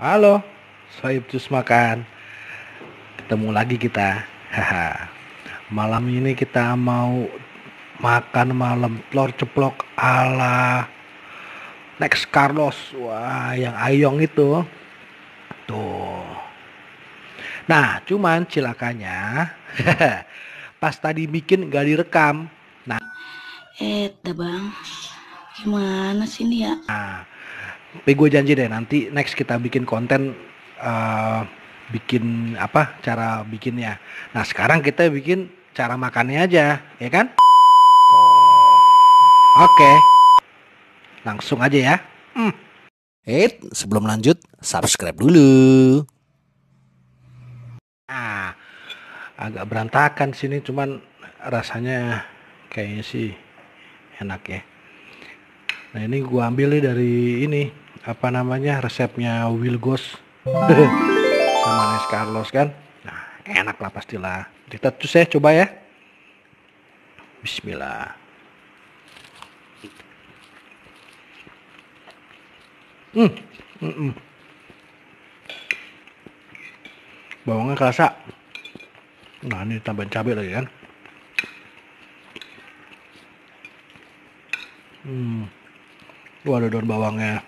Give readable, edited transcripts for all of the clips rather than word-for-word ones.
Halo, Sohib Cus Makan. Ketemu lagi kita. Haha. Malam ini kita mau makan malam telur ceplok ala Next Carlos. Wah, yang Ayong itu. Tuh. Nah, cuman cilakanya pas tadi bikin gak direkam. Dah bang, gimana sih ini ya? Tapi gue janji deh nanti next kita bikin konten bikin apa cara bikinnya. Nah sekarang kita bikin cara makannya aja, ya kan? Oke, langsung aja ya. Sebelum lanjut, subscribe dulu. Nah, agak berantakan sini, cuman rasanya kayaknya sih enak ya. Nah ini gua ambil nih dari ini apa namanya resepnya Wilgos sama Nes Carlos kan. Nah enak lah pastilah. Kita terus ya coba ya. Bismillah. Bawangnya kerasa. Nah ini tambahin cabai lagi kan. Ada daun bawangnya.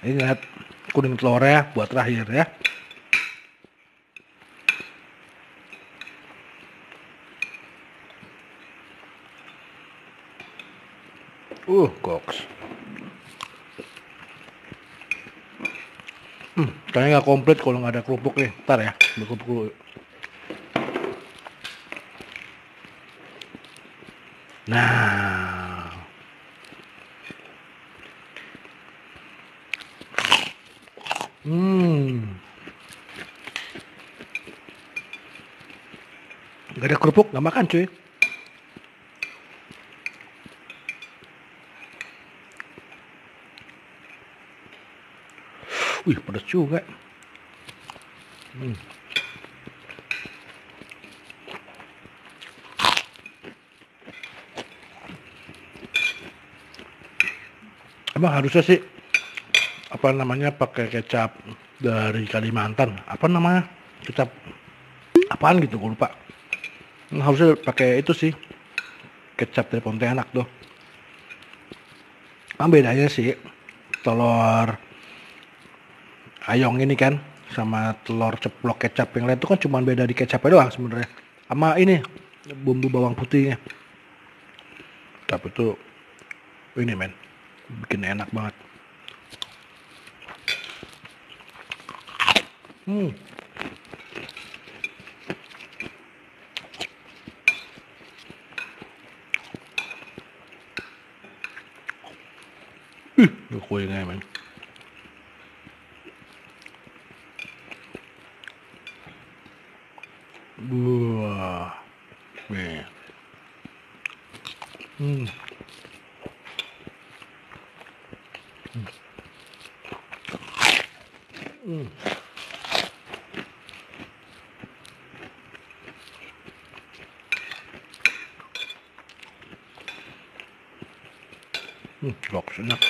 Ingat kuning telurnya buat terakhir ya. Goks. Kayaknya nggak komplit kalau nggak ada kerupuk nih. Ntar ya, kerupuk dulu. Nah, nggak ada kerupuk nggak makan cuy. Wih, pedas juga. Emang harusnya sih apa namanya pakai kecap dari Kalimantan. Apa namanya? Kecap apaan gitu gue lupa. Harusnya pakai itu sih. Kecap dari Pontianak tuh. Bedanya sih telur Ayong ini kan sama telur ceplok kecap yang lain tuh kan cuma beda di kecapnya doang sebenarnya. Sama ini bumbu bawang putihnya. Tapi tuh ini men bikin enak banget. Kuenya men. Wah, nih. Goks enak.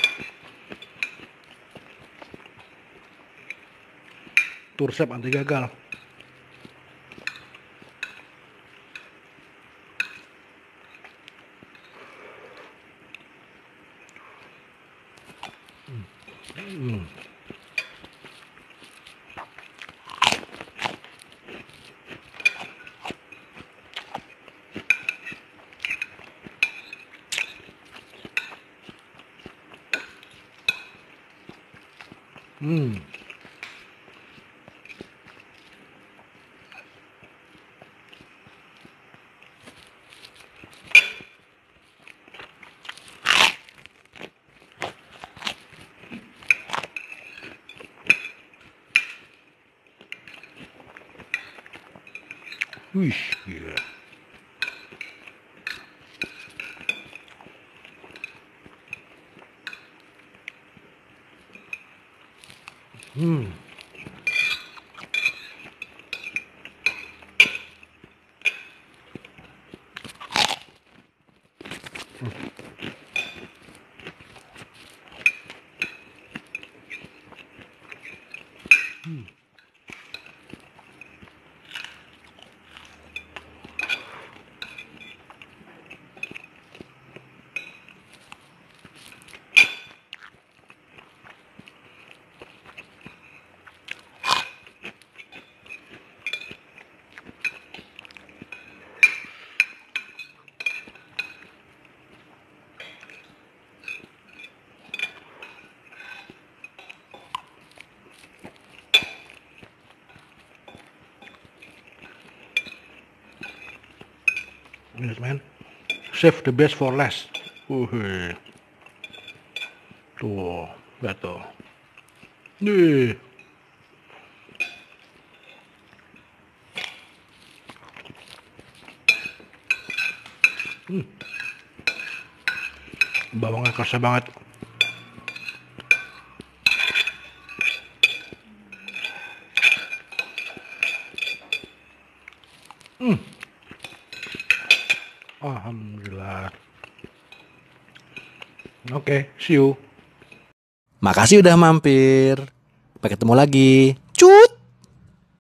Tursep anti gagal. Wih, gila. Yes, man. Save the best for last. Tuh, lihat tuh. Nih. Bawangnya kerasa banget. Alhamdulillah. Oke, see you. Makasih udah mampir. Sampai ketemu lagi. Cut!